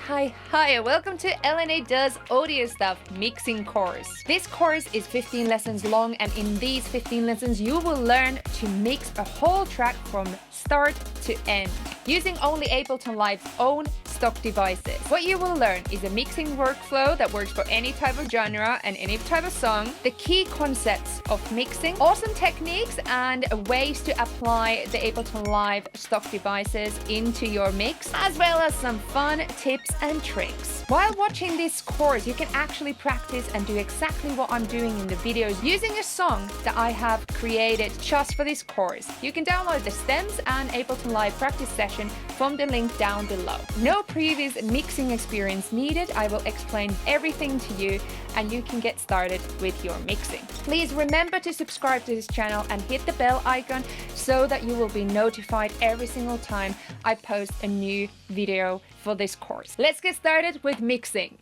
Hi, welcome to LNA Does Audio Stuff Mixing course. This course is 15 lessons long, and in these 15 lessons you will learn to mix a whole track from start to end using only Ableton Live's own stock devices. What you will learn is a mixing workflow that works for any type of genre and any type of song, the key concepts of mixing, awesome techniques and ways to apply the Ableton Live stock devices into your mix, as well as some fun tips and tricks. While watching this course, you can actually practice and do exactly what I'm doing in the videos using a song that I have created just for this course. You can download the stems and Ableton Live practice session from the link down below. No previous mixing experience needed. I will explain everything to you and you can get started with your mixing. Please remember to subscribe to this channel and hit the bell icon so that you will be notified every single time I post a new video for this course. Let's get started with mixing.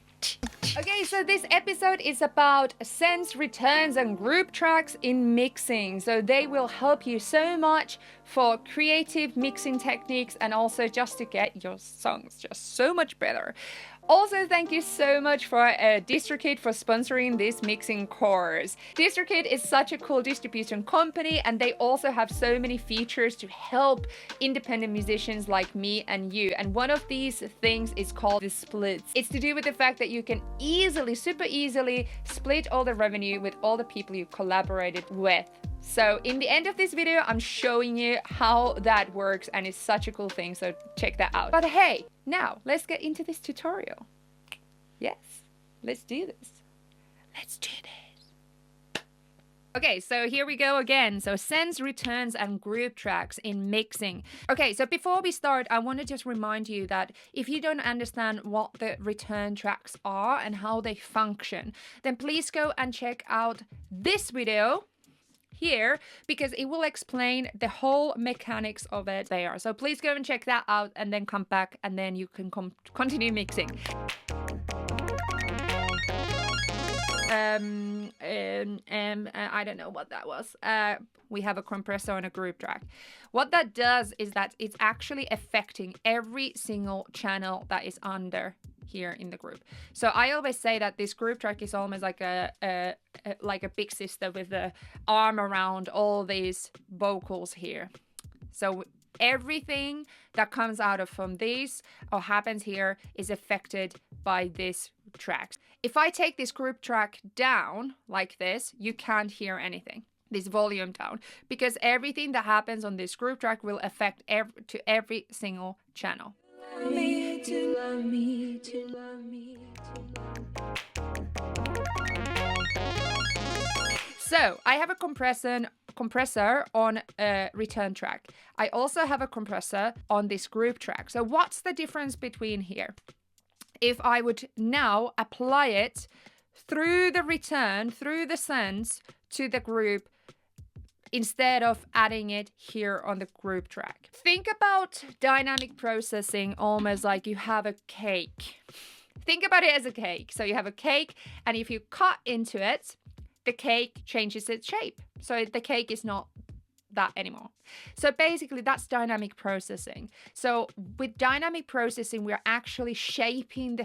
Okay, so this episode is about sends, returns and group tracks in mixing. So they will help you so much for creative mixing techniques and also just to get your songs just so much better. Also, thank you so much for DistroKid for sponsoring this mixing course. DistroKid is such a cool distribution company and they also have so many features to help independent musicians like me and you. And one of these things is called the splits. It's to do with the fact that you can super easily split all the revenue with all the people you collaborated with. So in the end of this video, I'm showing you how that works and it's such a cool thing, so check that out. But hey, now let's get into this tutorial. Yes, let's do this. Let's do this. Okay, so here we go again. So sends, returns and group tracks in mixing. Okay, so before we start, I want to just remind you that if you don't understand what the return tracks are and how they function, then please go and check out this video here because it will explain the whole mechanics of it there. So please go and check that out and then come back and then you can continue mixing. I don't know what that was. We have a compressor on a group track. What that does is that it's actually affecting every single channel that is under here in the group. So I always say that this group track is almost like a big sister with the arm around all these vocals here. So everything that comes out of from these or happens here is affected by this track. If I take this group track down like this, you can't hear anything. This volume down, because everything that happens on this group track will affect every single channel. So I have a compressor on a return track. I also have a compressor on this group track. So what's the difference between here? If I would now apply it through the return, through the sends to the group, instead of adding it here on the group track. Think about dynamic processing almost like you have a cake. Think about it as a cake. So you have a cake, and if you cut into it, the cake changes its shape. So the cake is not that anymore. So basically that's dynamic processing. So with dynamic processing, we're actually shaping the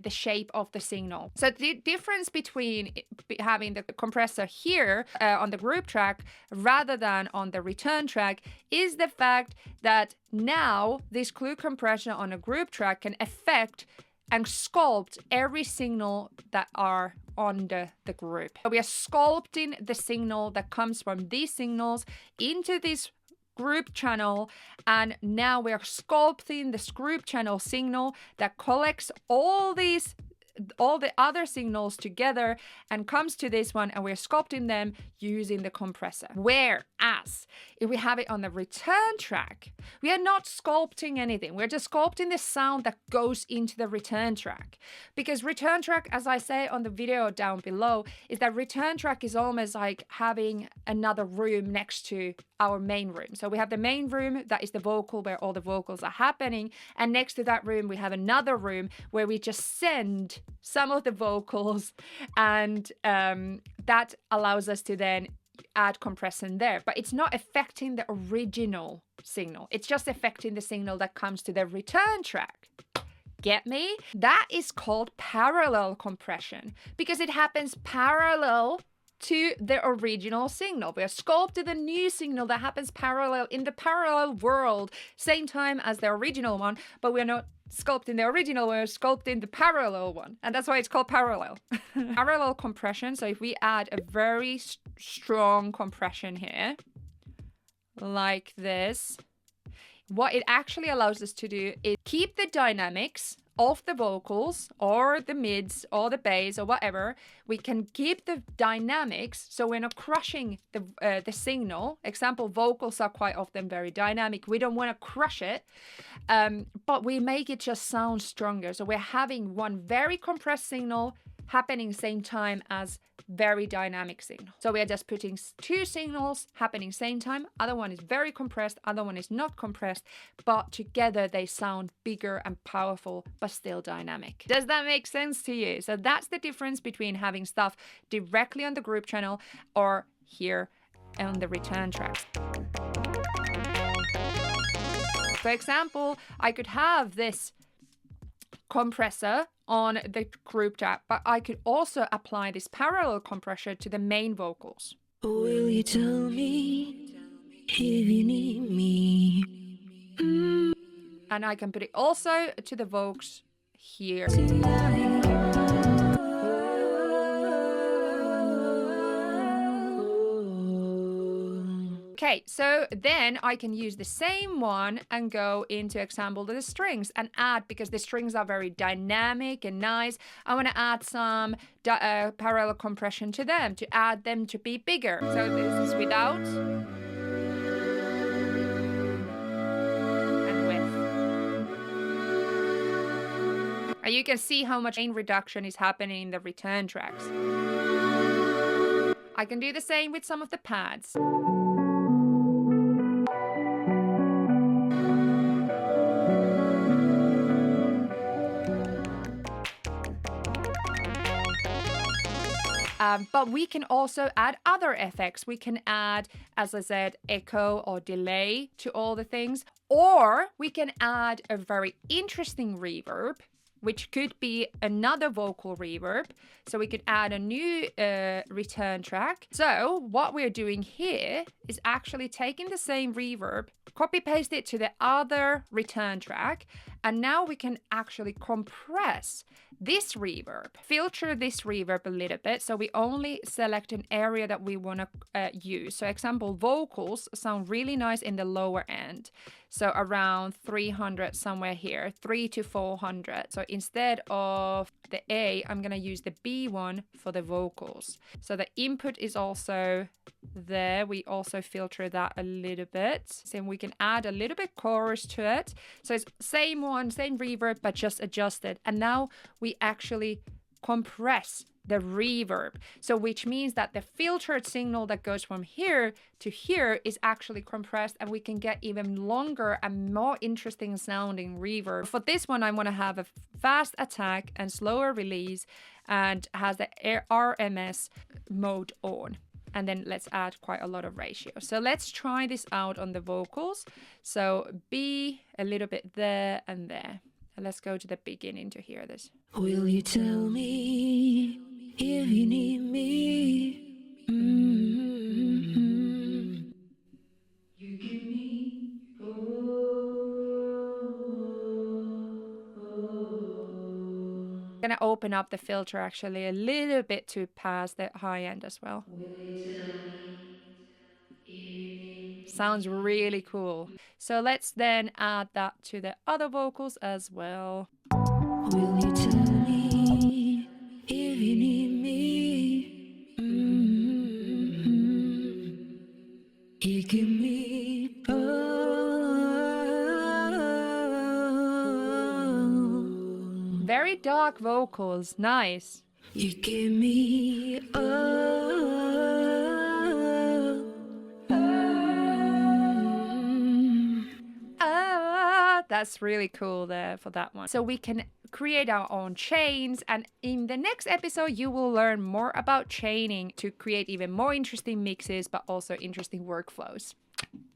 shape of the signal. So the difference between having the compressor here on the group track rather than on the return track is the fact that now this glue compression on a group track can affect and sculpt every signal that are under the group. So we are sculpting the signal that comes from these signals into this group channel, and now we are sculpting this group channel signal that collects all the other signals together and comes to this one, and we're sculpting them using the compressor. Whereas if we have it on the return track, we are not sculpting anything. We're just sculpting the sound that goes into the return track. Because return track, as I say on the video down below, is that return track is almost like having another room next to our main room. So we have the main room that is the vocal where all the vocals are happening, and next to that room we have another room where we just send some of the vocals, and that allows us to then add compression there, but it's not affecting the original signal. It's just affecting the signal that comes to the return track. Get me? That is called parallel compression because it happens parallel to the original signal. We are sculpting a new signal that happens parallel in the parallel world, same time as the original one, but we're not sculpting the original, we're sculpting the parallel one. And that's why it's called parallel. Parallel compression. So if we add a very strong compression here, like this, what it actually allows us to do is keep the dynamics of the vocals or the mids or the bass or whatever. We can keep the dynamics so we're not crushing the signal. Example, vocals are quite often very dynamic. We don't want to crush it, but we make it just sound stronger. So we're having one very compressed signal happening same time as very dynamic signal. So we are just putting two signals happening same time. Other one is very compressed, other one is not compressed, but together they sound bigger and powerful, but still dynamic. Does that make sense to you? So that's the difference between having stuff directly on the group channel or here on the return tracks. For example, I could have this compressor on the group track, but I could also apply this parallel compressor to the main vocals. Will you tell me if you need me? And I can put it also to the vocals here. Okay, so then I can use the same one and go into example to the strings and add, because the strings are very dynamic and nice, I want to add some parallel compression to them to add them to be bigger. So this is without and with. And you can see how much gain reduction is happening in the return tracks. I can do the same with some of the pads. But we can also add other effects. We can add, as I said, echo or delay to all the things. Or we can add a very interesting reverb, which could be another vocal reverb. So we could add a new return track. So what we're doing here is actually taking the same reverb, copy paste it to the other return track, and now we can actually compress this reverb, filter this reverb a little bit, so we only select an area that we want to use. So example, vocals sound really nice in the lower end, so around 300 somewhere here, 300 to 400. So instead of the A, I'm gonna use the B one for the vocals. So the input is also there. We also filter that a little bit, so we can add a little bit chorus to it. So it's same one, same reverb, but just adjusted. And now we actually compress the reverb. So which means that the filtered signal that goes from here to here is actually compressed, and we can get even longer and more interesting sounding reverb. For this one, I want to have a fast attack and slower release and has the RMS mode on. And then let's add quite a lot of ratio. So let's try this out on the vocals. So B, a little bit there and there. And let's go to the beginning to hear this. Will you tell me if you need me? Mm-hmm. You give me gonna open up the filter actually a little bit to pass the high end as well. Sounds really cool. So let's then add that to the other vocals as well. Will you tell me if you need me? Mm-hmm. You give me very dark vocals, nice. You give me that's really cool there for that one. So we can create our own chains, and in the next episode you will learn more about chaining to create even more interesting mixes, but also interesting workflows.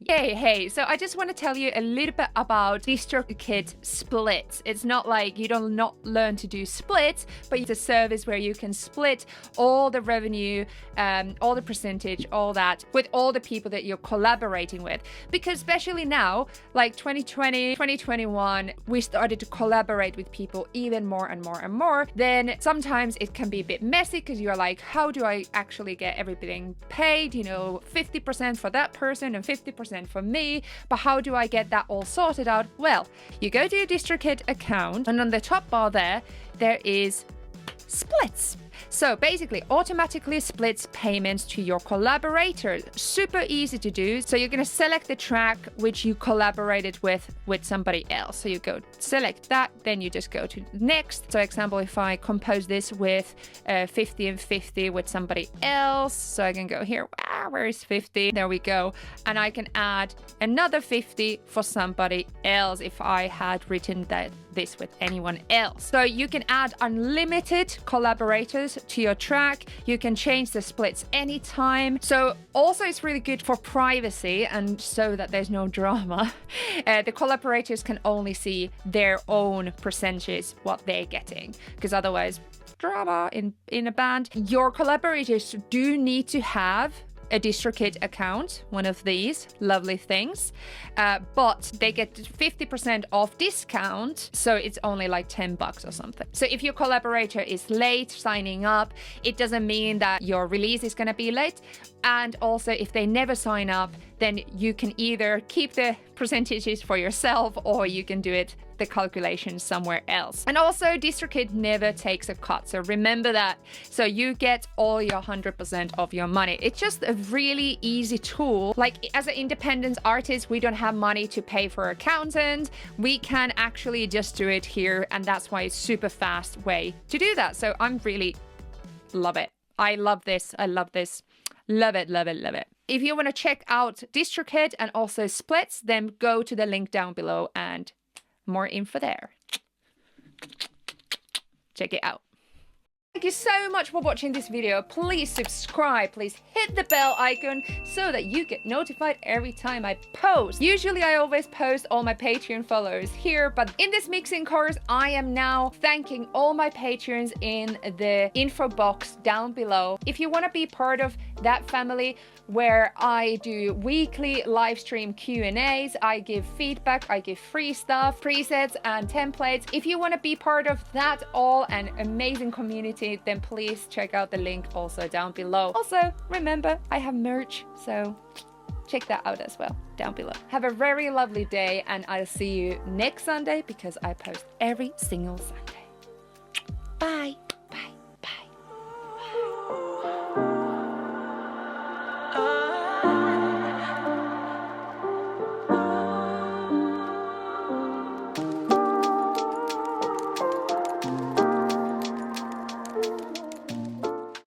Hey, so I just want to tell you a little bit about DistroKid splits. It's not like you don't not learn to do splits, but it's a service where you can split all the revenue, all the percentage, all that with all the people that you're collaborating with. Because especially now, like 2020, 2021, we started to collaborate with people even more and more and more. Then sometimes it can be a bit messy because you're like, how do I actually get everything paid? You know, 50% for that person and 50% for me, but how do I get that all sorted out? Well, you go to your DistroKid account, and on the top bar there is splits. So basically automatically splits payments to your collaborators. Super easy to do. So you're going to select the track which you collaborated with somebody else. So you go select that, then you just go to next. So example, if I compose this with 50 and 50 with somebody else, so I can go here, where is 50? There we go. And I can add another 50 for somebody else if I had written this with anyone else. So you can add unlimited collaborators to your track. You can change the splits anytime. So also it's really good for privacy and so that there's no drama. The collaborators can only see their own percentages, what they're getting, because otherwise drama in a band. Your collaborators do need to have a DistroKid account, one of these lovely things, but they get 50% off discount, so it's only like $10 or something. So if your collaborator is late signing up, it doesn't mean that your release is going to be late. And also if they never sign up, then you can either keep the percentages for yourself or you can do the calculation somewhere else. And also DistroKid never takes a cut, so remember that. So you get all your 100% of your money. It's just a really easy tool. Like as an independent artist, we don't have money to pay for an accountant. We can actually just do it here, and that's why it's super fast way to do that. So I'm really love it. I love this. I love this. Love it, love it, love it. If you want to check out DistroKid and also splits, then go to the link down below and more info there. Check it out. Thank you so much for watching this video. Please subscribe, please hit the bell icon so that you get notified every time I post. Usually I always post all my Patreon followers here, but in this mixing course, I am now thanking all my patrons in the info box down below. If you want to be part of that family where I do weekly live stream Q&As, I give feedback, I give free stuff, presets and templates. If you want to be part of that all an amazing community, then please check out the link also down below. Also, remember, I have merch, so check that out as well down below. Have a very lovely day, and I'll see you next Sunday because I post every single Sunday. Bye.